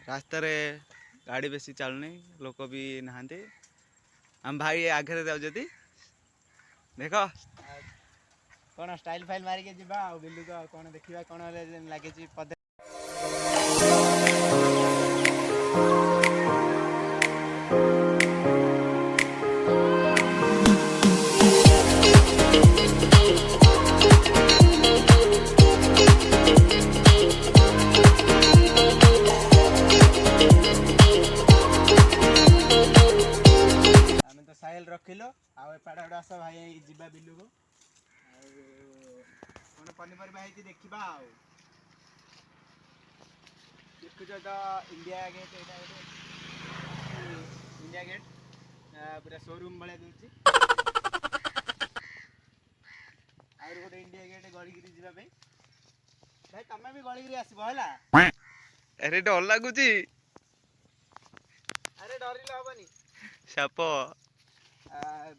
रास्तार गाड़ी बेसी चलुनी लोक भी नहांती हम भाई आगे जाऊँगी देख कौन स्टाइल फाइल मारिके जीवा बिल्लू को कौन देखा कौन लगे पद साहिल रखिल आड़ आस भाई जीवा बिलू को कौन पनीपरिया देखा देखुच तो इंडिया गेट इंडिया गेट पूरा शोरूम भाया दूसरी गोटे इंडिया गेट गलिकी जावाई भाई तुम भी गलिकी आसब है अरे डर लगुच अरे डरिले हेनी साप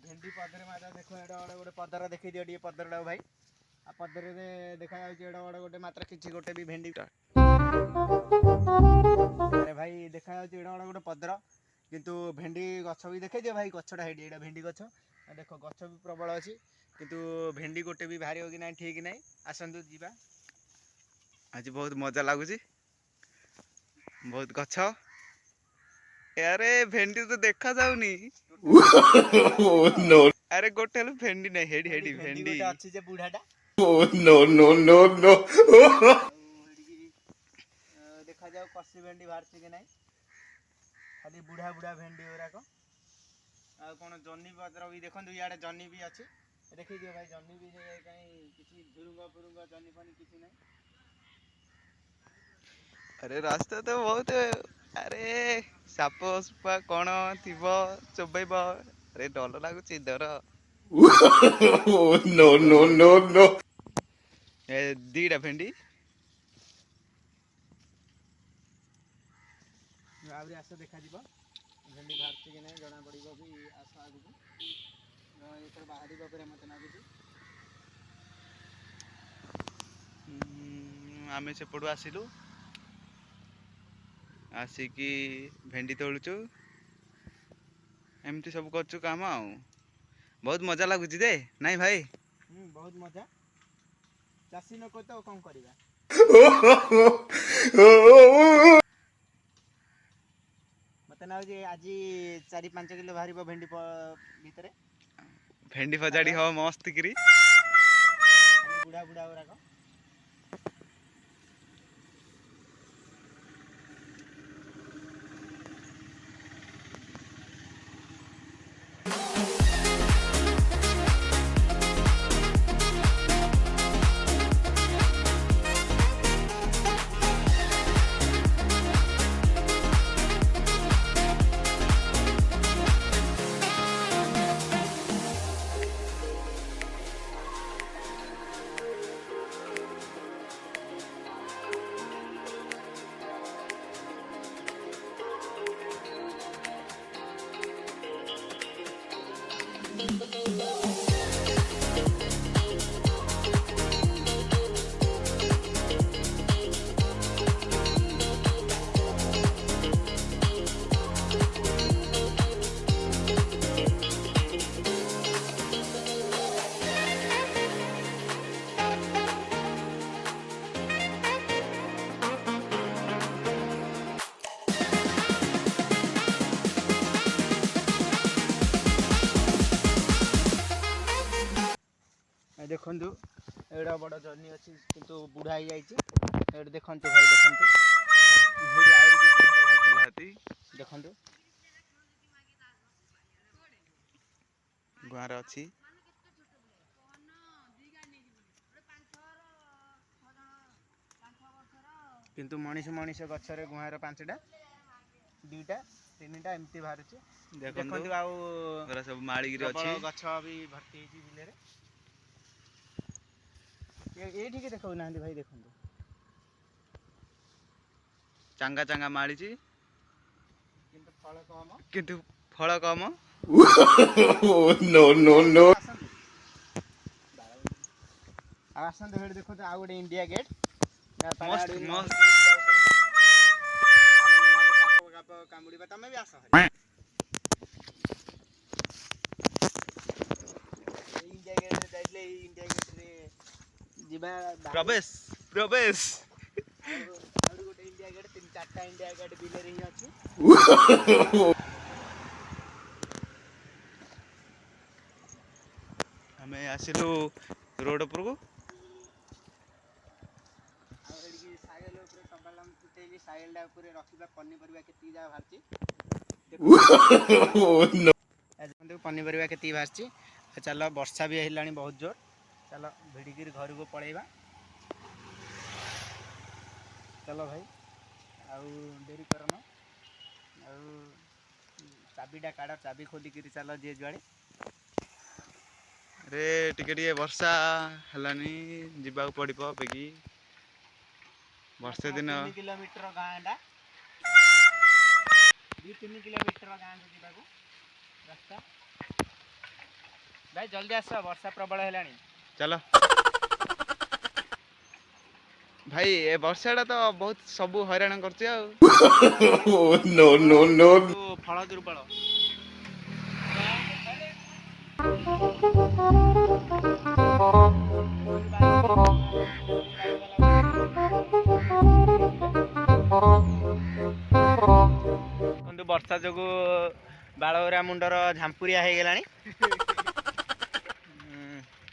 भेंडी पदर माता देख एड़ा गोटे पदर देखी दियो पदर भाई आ पदर देखा एड़ा गोटे मात्र किसी गोटे भी भेंडी अरे भाई देखा एड़ा गोटे पदर किंतु भेंडी गछ भी देखे दियो भाई गछटा हेडी एड़ा भेंडी गछ देख गछ भी प्रबल अच्छी किंतु भेंडी गोटे भी बाहर कि ना ठीक ना आसतु जीवा आज बहुत मजा लगुच बहुत गछ अरे भेंडी तो देखा जाऊनी नो अरे गोटे भेंडी नहीं हेडी हेडी भेंडी अच्छी जे बुढ़ाटा नो नो नो नो देखा जाओ कसी भेंडी बाहर कि ना खाली बुढ़ा बुढ़ा भेंडी गुराक कौन जन्नी पत्र भी देखो इे जन्नी भी अच्छी देखी दियो भाई जन्नी भी कहीं किसी झुरुंग फुरुंग जन्नी फनी किसी ना अरे रास्ता तो बहुत अरे साप सुपा कौन थी चोबेब अरे डर लगुच डर नो नो नो नो दीटा भेंडी आस देखा भेंडी बाहर कि ना जना पड़ भी आस आगे ये बाहर मत लगुच आम सेपटू आसिलु आसिकी भेंडी तोलुचु एमती सब करचु काम आ बहुत मजा लगुच दे नाई भाई बहुत मजा चाषी लोक तो कौन करवा मत ना आज 4-5 किलो बाहर भेंडी भितर भेंडी फजाड़ी हम मस्त करी बुढ़ा बुढ़ा गुराक देखु एड़ा बड़ जर्नी अच्छी किंतु बुढ़ा ही जाइए देखु भाई देखु गुआर अच्छी किंतु मनीष मनीष गचर गुहार 5टा 2टा 3टा एमती बाहर देखु सब माड़ीगिरी अच्छी गछ भी भर्ती बिल ये देखो ना भाई देखो चांगा चांगा माड़ी किंतु फल कम नो नो नो आसत देखो आ गोटे इंडिया गेट मस्त मस्त ବି ଆସ ଇଣ୍ଡିଆ ଗେଟ୍ ଯାଇଥିଲେ ଏଇ ଇଣ୍ଡିଆ ଗେଟ୍ରେ ଯିବା ପ୍ରବେଶ ଆଉ ଗୋଟେ ଇଣ୍ଡିଆ ଗେଟ୍ 3-4ଟା ଇଣ୍ଡିଆ ଗେଟ୍ ବିଲରେ ହିଁ ଅଛି। ଆମେ ଆସିଲୁ ରୋଡ ଉପରକୁ। ଆଉ ଏଠିକି ସାଇକେଲ ଉପରେ ସକାଳେ ଆମେ ଫୁଟେଇଲି ସାଇକେଲଟା ଉପରେ ରଖିବା ପନିପରିବା କେତିକି ଯାହା ବାହାରିଛି ଦେଖନ୍ତୁ ପନିପରିବା କେତିକି ବାହାରିଛି। ଚାଲ ବର୍ଷା ବି ହେଲାଣି ବହୁତ ଜୋର, ଚାଲ ଭିଡ଼ିକିରି ଘରକୁ ପଳେଇବା। ଚାଲ ଭାଇ ଆଉ ଡେରି କରନ, ଆଉ ଚାବିଟା କାଢ଼, ଚାବି ଖୋଲିକିରି ଚାଲ ଯିଏ ଯୁଆଡ଼େ। ରେ ଟିକେ ଟିକେ ବର୍ଷା ହେଲାନି, ଯିବାକୁ ପଡ଼ିବ ବେଗି। ବର୍ଷା ଦିନ 3 କିଲୋମିଟର ଗାଁଟା, 2-3 କିଲୋମିଟର ଗାଁକୁ ଯିବାକୁ ରାସ୍ତା। ଭାଇ ଜଲ୍ଦି ଆସ, ବର୍ଷା ପ୍ରବଳ ହେଲାଣି। ଚାଲ ଭାଇ, ଏ ବର୍ଷାଟା ତ ବହୁତ ସବୁ ହଇରାଣ କରୁଛି ଆଉ। ଫଳ ଦୁର୍ବଳ। କିନ୍ତୁ ବର୍ଷା ଯୋଗୁ ବାଳଗୁରା ମୁଣ୍ଡର ଝାମ୍ପୁରିଆ ହେଇଗଲାଣି।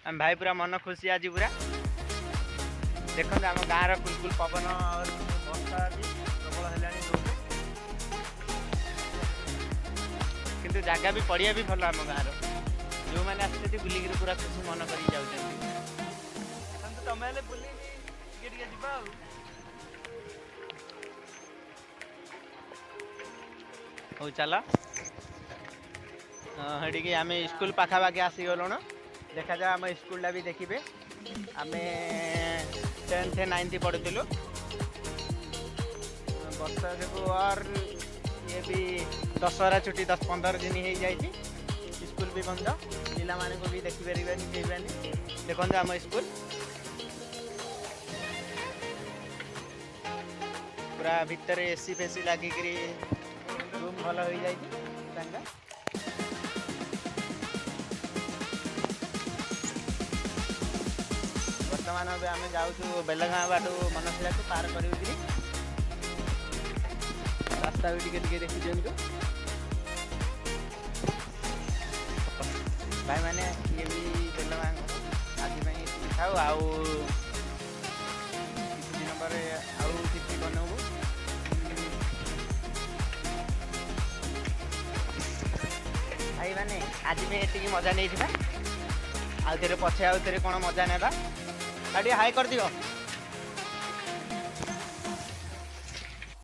ଆମ ଭାଇ ପୁରା ମନ ଖୁସି ଆଜି ପୁରା। ଦେଖନ୍ତୁ ଆମ ଗାଁର କୁଲକୁଲ ପବନ, ବର୍ଷା ବି ପ୍ରବଳ ହେଲାଣି ଜୋରରେ। କିନ୍ତୁ ଜାଗା ବି ପଡ଼ିଆ ବି ଭଲ ଆମ ଗାଁର। ଯେଉଁମାନେ ଆସିଛନ୍ତି ବୁଲିକିରି ପୁରା ଖୁସି ମନ କରିକି ଯାଉଛନ୍ତି। ଦେଖନ୍ତୁ ତମେ ହେଲେ ବୁଲିକି ଟିକେ ଟିକେ ଯିବା ଆଉ। ହଉ ଚାଲ, ସେଠିକି ଆମେ ସ୍କୁଲ ପାଖାପାଖି ଆସିଗଲୁଣୁ। ଦେଖାଯାଉ ଆମ ସ୍କୁଲଟା ବି ଦେଖିବେ। ଆମେ 10th 9th ପଢ଼ୁଥିଲୁ। ବର୍ଷା ଯୋଗୁଁ ଇଏ ବି ଦଶହରା ଛୁଟି 10-15 ଦିନ ହେଇଯାଇଛି। ସ୍କୁଲ ବି ବନ୍ଦ, ପିଲାମାନଙ୍କୁ ବି ଦେଖିପାରିବାନି ଯାଇପାରିବାନି। ଦେଖନ୍ତୁ ଆମ ସ୍କୁଲ ପୁରା ଭିତରେ AC ଫେସି ଲାଗିକିରି ରୁମ୍ ଭଲ ହେଇଯାଇଛି ତାଙ୍କ। ବର୍ତ୍ତମାନ ଏବେ ଆମେ ଯାଉଛୁ ବେଲଗାଁ ବାଟୁ ମନଶିଳାକୁ ପାର କରିକିରି। ରାସ୍ତା ବି ଟିକେ ଟିକେ ଦେଖି ଦିଅନ୍ତୁ ଭାଇମାନେ। ଇଏ ବି ବେଲଗାଁ ଆଜି ପାଇଁ ଏତିକି ଥାଉ, ଆଉ କିଛି ଦିନ ପରେ ଆଉ କିଛି ବନଉବୁ। ଭାଇମାନେ ଆଜି ପାଇଁ ଏତିକି ମଜା ନେଇଥିବା, ଆଉ ଥରେ ପଛେ ଆଉ ଥରେ କ'ଣ ମଜା ନେବା। ଆଉ ଟିକେ ହାଇ କରିଦିଅ।